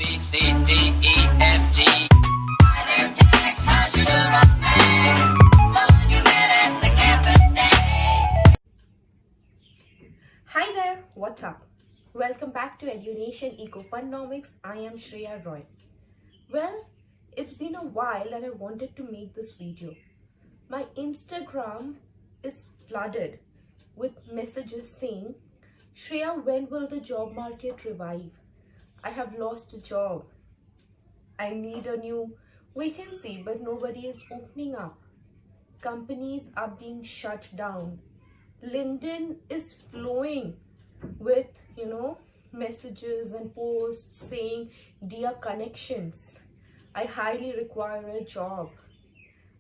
B, C, D, E, F, G. Hi there, Tex. How's your neuron day? The one you met at the campus day. Hi there, what's up? Welcome back to EduNATION Ecofunomics. I am Shreya Roy. Well, it's been a while that I wanted to make this video. My Instagram is flooded with messages saying, Shreya, when will the job market revive? I have lost a job. I need a new vacancy, but nobody is opening up. Companies are being shut down. LinkedIn is flowing with, messages and posts saying, Dear connections, I highly require a job.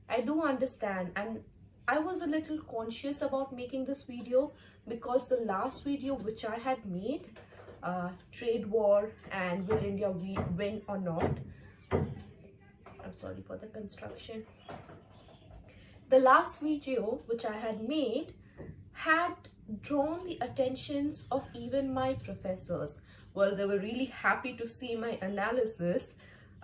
I do understand, and I was a little conscious about making this video because the last video which I had made, trade war and will India win or not? I'm sorry for the construction. The last video which I had made had drawn the attentions of even my professors. Well, they were really happy to see my analysis.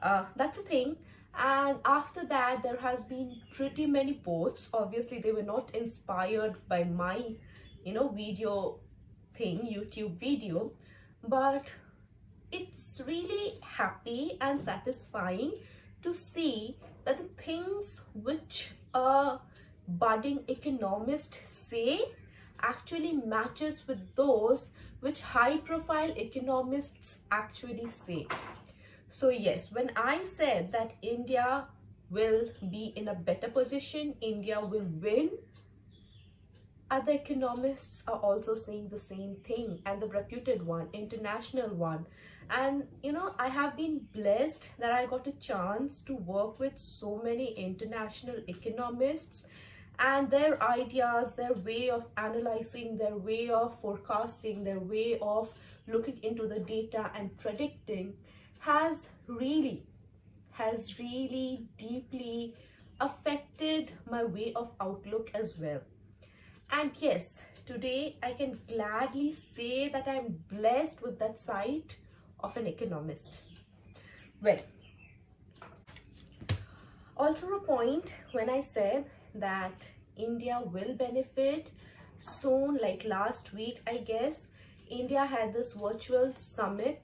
That's a thing. And after that, there has been pretty many posts. Obviously, they were not inspired by my, video thing, YouTube video. But it's really happy and satisfying to see that the things which a budding economist say actually matches with those which high profile economists actually say. So yes, when I said that India will be in a better position, India will win, other economists are also saying the same thing, and the reputed one, international one. And I have been blessed that I got a chance to work with so many international economists, and their ideas, their way of analyzing, their way of forecasting, their way of looking into the data and predicting has really deeply affected my way of outlook as well. And yes, today I can gladly say that I'm blessed with that sight of an economist. Well, also a point when I said that India will benefit soon, like last week, I guess, India had this virtual summit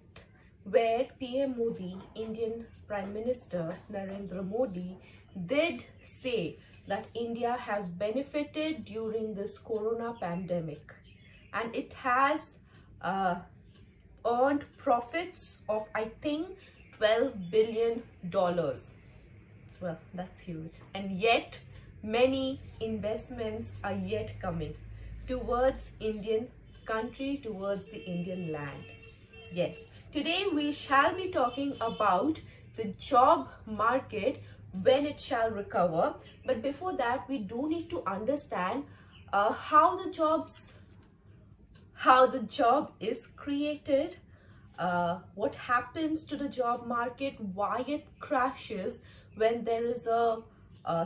where PM Modi, Indian Prime Minister Narendra Modi, did say that India has benefited during this corona pandemic, and it has earned profits of, I think, $12 billion. Well, that's huge. And yet, many investments are yet coming towards Indian country, towards the Indian land. Yes, today we shall be talking about the job market when it shall recover. But before that, we do need to understand how the job is created, what happens to the job market, why it crashes when there is a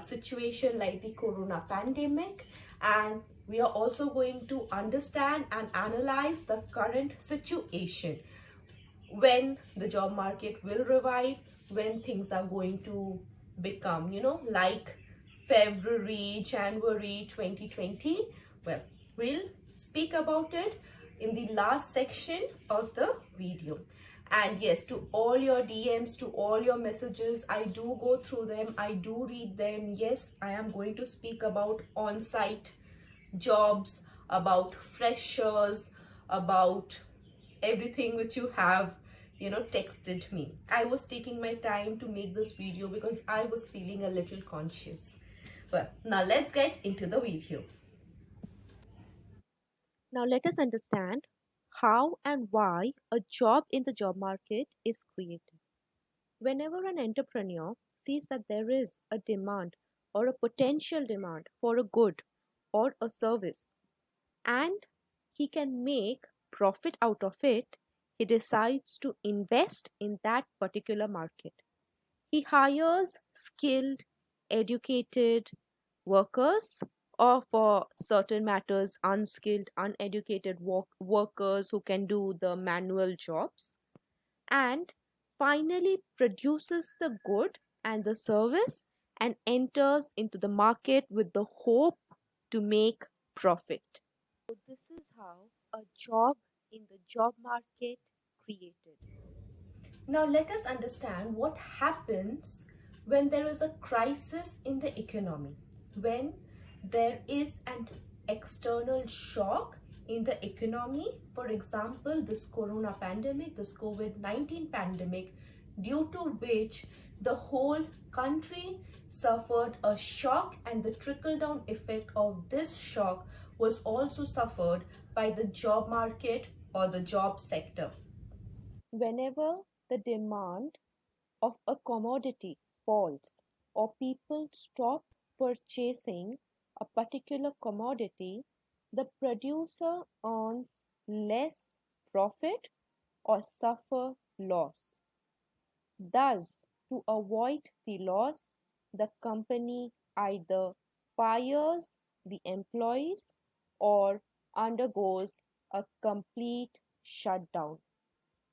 situation like the corona pandemic, and we are also going to understand and analyze the current situation, when the job market will revive, when things are going to become, like February, January 2020. Well, we'll speak about it in the last section of the video. And yes, to all your DMs, to all your messages, I do go through them, I do read them. Yes, I am going to speak about on-site jobs, about freshers, about everything which you have texted me. I was taking my time to make this video because I was feeling a little conscious. Well, now let's get into the video. Now let us understand how and why a job in the job market is created. Whenever an entrepreneur sees that there is a demand or a potential demand for a good or a service, and he can make profit out of it, he decides to invest in that particular market. He hires skilled, educated workers, or for certain matters, unskilled, uneducated workers who can do the manual jobs. And finally produces the good and the service and enters into the market with the hope to make profit. So this is how a job in the job market created. Now, let us understand what happens when there is a crisis in the economy, when there is an external shock in the economy. For example, this corona pandemic, this COVID-19 pandemic, due to which the whole country suffered a shock, and the trickle down effect of this shock was also suffered by the job market or the job sector. Whenever the demand of a commodity falls or people stop purchasing a particular commodity, the producer earns less profit or suffer loss. Thus, to avoid the loss, the company either fires the employees or undergoes a complete shutdown.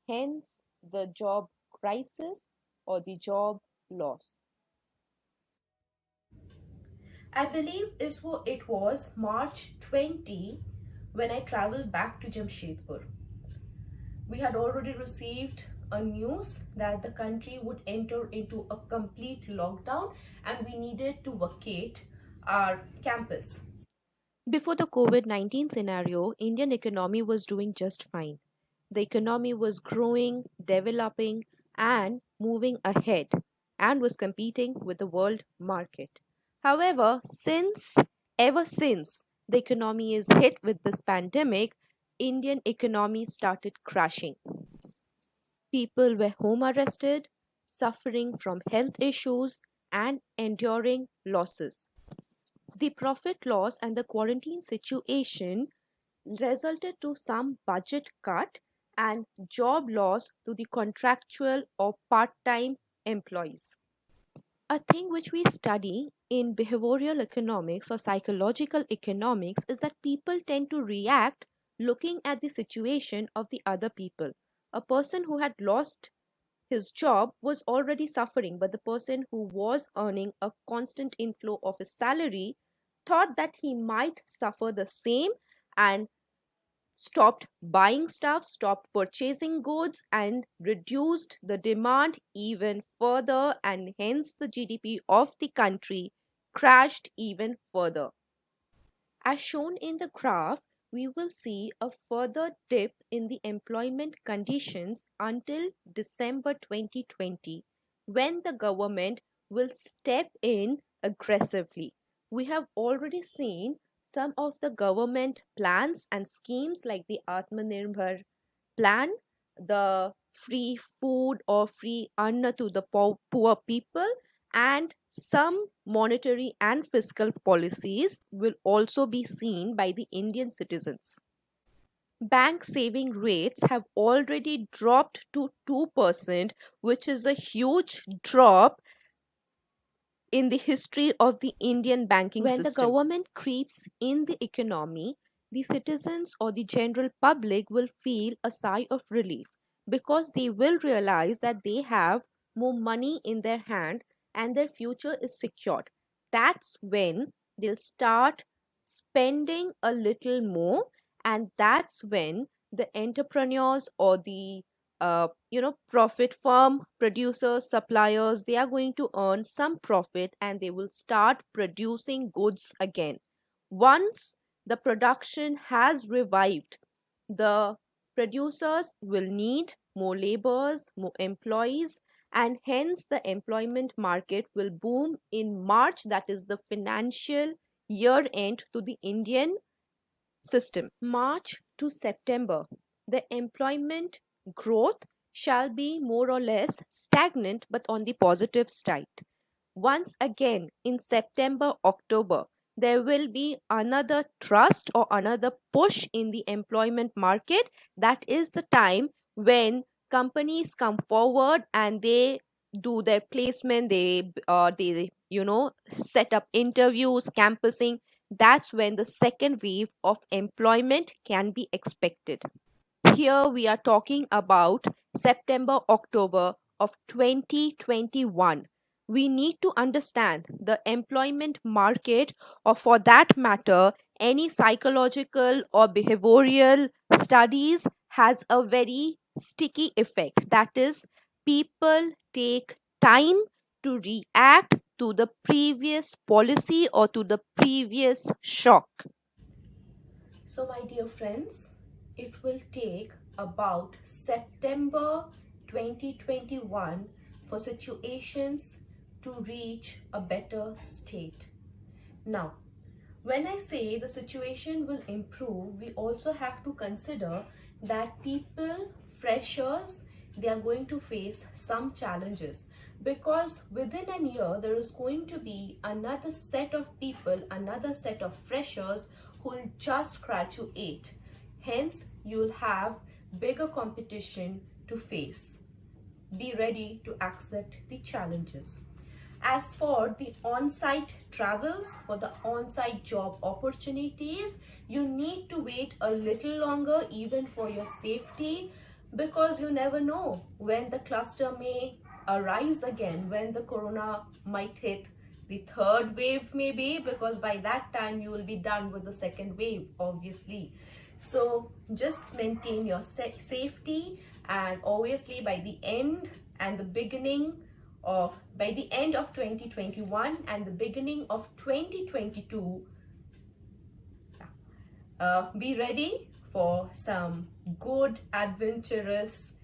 Hence, the job crisis or the job loss. I believe it was March 20 when I traveled back to Jamshedpur. We had already received a news that the country would enter into a complete lockdown and we needed to vacate our campus. Before the COVID-19 scenario, Indian economy was doing just fine. The economy was growing, developing, and moving ahead and was competing with the world market. However, ever since the economy is hit with this pandemic, Indian economy started crashing. People were home arrested, suffering from health issues, and enduring losses. The profit loss and the quarantine situation resulted to some budget cut and job loss to the contractual or part-time employees. A thing which we study in behavioral economics or psychological economics is that people tend to react looking at the situation of the other people. A person who had lost his job was already suffering, but the person who was earning a constant inflow of his salary thought that he might suffer the same and stopped buying stuff, stopped purchasing goods, and reduced the demand even further, and hence the GDP of the country crashed even further. As shown in the graph, we will see a further dip in the employment conditions until December 2020, when the government will step in aggressively. We have already seen some of the government plans and schemes like the Atmanirbhar plan, the free food or free anna to the poor people, and some monetary and fiscal policies will also be seen by the Indian citizens. Bank saving rates have already dropped to 2%, which is a huge drop in the history of the Indian banking system. When the government creeps in the economy, the citizens or the general public will feel a sigh of relief because they will realize that they have more money in their hand and their future is secured. That's when they'll start spending a little more, and that's when the entrepreneurs or the profit firm producers suppliers, they are going to earn some profit and they will start producing goods again. Once the production has revived, the producers will need more laborers, more employees, and hence the employment market will boom in March, that is the financial year end to the Indian system. March to September, the employment growth shall be more or less stagnant but on the positive side. Once again, in September, October, there will be another thrust or another push in the employment market. That is the time when companies come forward and they do their placement, they set up interviews, campusing. That's when the second wave of employment can be expected. Here we are talking about September, October, of 2021, we need to understand the employment market, or for that matter, any psychological or behavioral studies, has a very sticky effect. That is, people take time to react to the previous policy or to the previous shock. So, my dear friends, it will take about September 2021 for situations to reach a better state. Now, when I say the situation will improve, we also have to consider that people, freshers, they are going to face some challenges, because within a year there is going to be another set of people, another set of freshers who will just graduate. Hence, you'll have bigger competition to face. Be ready to accept the challenges. As for the on-site travels, for the on-site job opportunities, you need to wait a little longer, even for your safety, because you never know when the cluster may arise again, when the corona might hit the third wave, maybe, because by that time you will be done with the second wave, obviously. So just maintain your safety, and obviously by the end and the beginning by the end of 2021 and the beginning of 2022, be ready for some good, adventurous,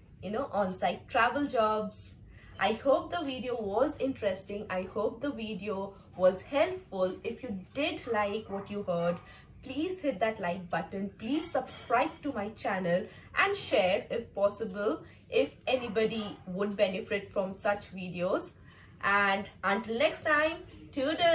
on-site travel jobs. I hope the video was interesting. I hope the video was helpful. If you did like what you heard, please hit that like button. Please subscribe to my channel and share if possible, if anybody would benefit from such videos. And until next time, toodles.